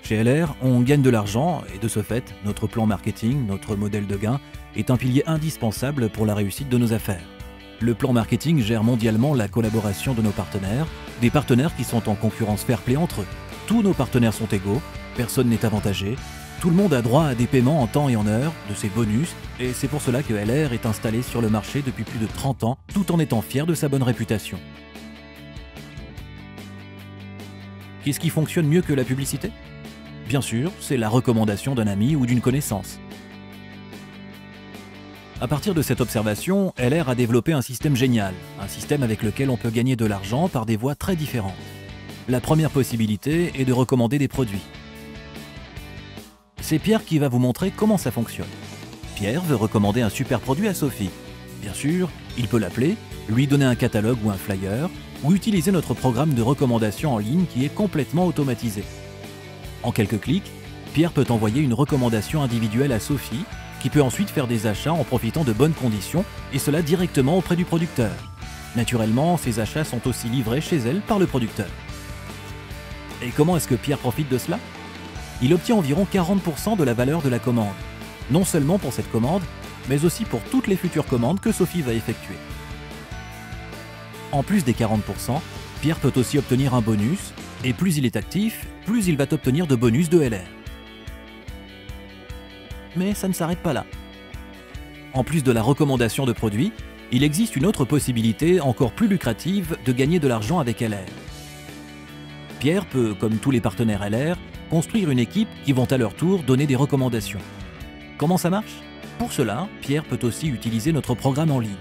Chez LR, on gagne de l'argent et de ce fait, notre plan marketing, notre modèle de gain, est un pilier indispensable pour la réussite de nos affaires. Le plan marketing gère mondialement la collaboration de nos partenaires, des partenaires qui sont en concurrence fair-play entre eux. Tous nos partenaires sont égaux, personne n'est avantagé, tout le monde a droit à des paiements en temps et en heure, de ses bonus, et c'est pour cela que LR est installé sur le marché depuis plus de 30 ans, tout en étant fier de sa bonne réputation. Qu'est-ce qui fonctionne mieux que la publicité ? Bien sûr, c'est la recommandation d'un ami ou d'une connaissance. À partir de cette observation, LR a développé un système génial, un système avec lequel on peut gagner de l'argent par des voies très différentes. La première possibilité est de recommander des produits. C'est Pierre qui va vous montrer comment ça fonctionne. Pierre veut recommander un super produit à Sophie. Bien sûr, il peut l'appeler, lui donner un catalogue ou un flyer, ou utiliser notre programme de recommandation en ligne qui est complètement automatisé. En quelques clics, Pierre peut envoyer une recommandation individuelle à Sophie, qui peut ensuite faire des achats en profitant de bonnes conditions, et cela directement auprès du producteur. Naturellement, ces achats sont aussi livrés chez elle par le producteur. Et comment est-ce que Pierre profite de cela ? Il obtient environ 40% de la valeur de la commande, non seulement pour cette commande, mais aussi pour toutes les futures commandes que Sophie va effectuer. En plus des 40%, Pierre peut aussi obtenir un bonus, et plus il est actif, plus il va obtenir de bonus de LR. Mais ça ne s'arrête pas là. En plus de la recommandation de produits, il existe une autre possibilité encore plus lucrative de gagner de l'argent avec LR. Pierre peut, comme tous les partenaires LR, construire une équipe qui vont à leur tour donner des recommandations. Comment ça marche ? Pour cela, Pierre peut aussi utiliser notre programme en ligne.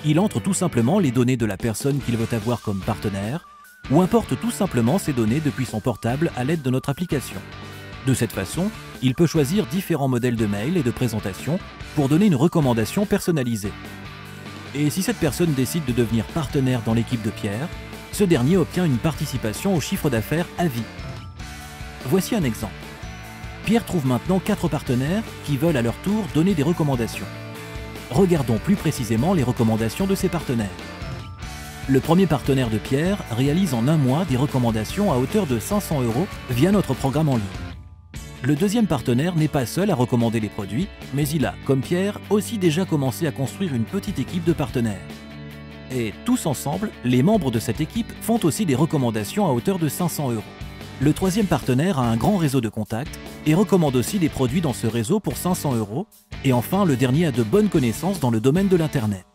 Il entre tout simplement les données de la personne qu'il veut avoir comme partenaire, ou importe tout simplement ces données depuis son portable à l'aide de notre application. De cette façon, il peut choisir différents modèles de mail et de présentation pour donner une recommandation personnalisée. Et si cette personne décide de devenir partenaire dans l'équipe de Pierre, ce dernier obtient une participation au chiffre d'affaires à vie. Voici un exemple. Pierre trouve maintenant 4 partenaires qui veulent à leur tour donner des recommandations. Regardons plus précisément les recommandations de ces partenaires. Le premier partenaire de Pierre réalise en un mois des recommandations à hauteur de 500 € via notre programme en ligne. Le deuxième partenaire n'est pas seul à recommander les produits, mais il a, comme Pierre, aussi déjà commencé à construire une petite équipe de partenaires. Et tous ensemble, les membres de cette équipe font aussi des recommandations à hauteur de 500 €. Le troisième partenaire a un grand réseau de contacts et recommande aussi des produits dans ce réseau pour 500 €. Et enfin, le dernier a de bonnes connaissances dans le domaine de l'Internet.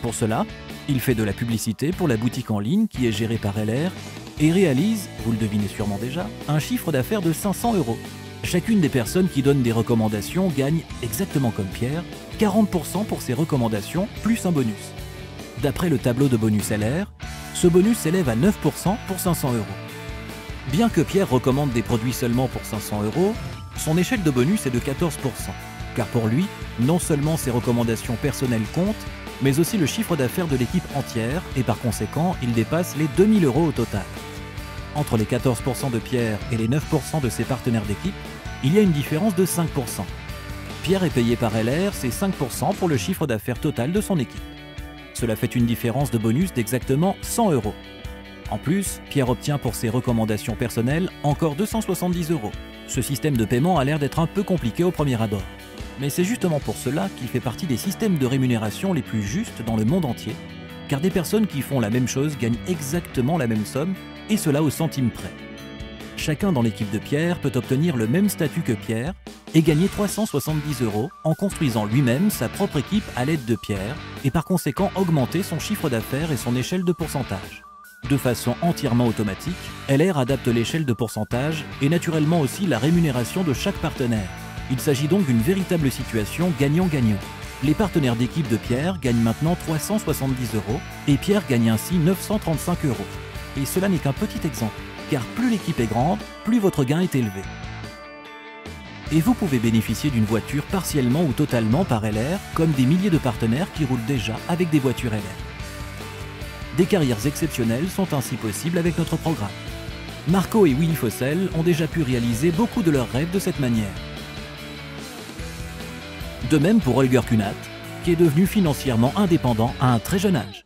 Pour cela, il fait de la publicité pour la boutique en ligne qui est gérée par LR et réalise, vous le devinez sûrement déjà, un chiffre d'affaires de 500 €. Chacune des personnes qui donnent des recommandations gagne, exactement comme Pierre, 40% pour ses recommandations plus un bonus. D'après le tableau de bonus LR, ce bonus s'élève à 9% pour 500 €. Bien que Pierre recommande des produits seulement pour 500 €, son échelle de bonus est de 14%. Car pour lui, non seulement ses recommandations personnelles comptent, mais aussi le chiffre d'affaires de l'équipe entière, et par conséquent, il dépasse les 2000 € au total. Entre les 14% de Pierre et les 9% de ses partenaires d'équipe, il y a une différence de 5%. Pierre est payé par LR, c'est 5% pour le chiffre d'affaires total de son équipe. Cela fait une différence de bonus d'exactement 100 €. En plus, Pierre obtient pour ses recommandations personnelles encore 270 €. Ce système de paiement a l'air d'être un peu compliqué au premier abord. Mais c'est justement pour cela qu'il fait partie des systèmes de rémunération les plus justes dans le monde entier, car des personnes qui font la même chose gagnent exactement la même somme, et cela au centime près. Chacun dans l'équipe de Pierre peut obtenir le même statut que Pierre et gagner 370 € en construisant lui-même sa propre équipe à l'aide de Pierre, et par conséquent augmenter son chiffre d'affaires et son échelle de pourcentage. De façon entièrement automatique, LR adapte l'échelle de pourcentage et naturellement aussi la rémunération de chaque partenaire. Il s'agit donc d'une véritable situation gagnant-gagnant. Les partenaires d'équipe de Pierre gagnent maintenant 370 € et Pierre gagne ainsi 935 €. Et cela n'est qu'un petit exemple, car plus l'équipe est grande, plus votre gain est élevé. Et vous pouvez bénéficier d'une voiture partiellement ou totalement par LR, comme des milliers de partenaires qui roulent déjà avec des voitures LR. Des carrières exceptionnelles sont ainsi possibles avec notre programme. Marco et Willy Fossel ont déjà pu réaliser beaucoup de leurs rêves de cette manière. De même pour Holger Kunat, qui est devenu financièrement indépendant à un très jeune âge.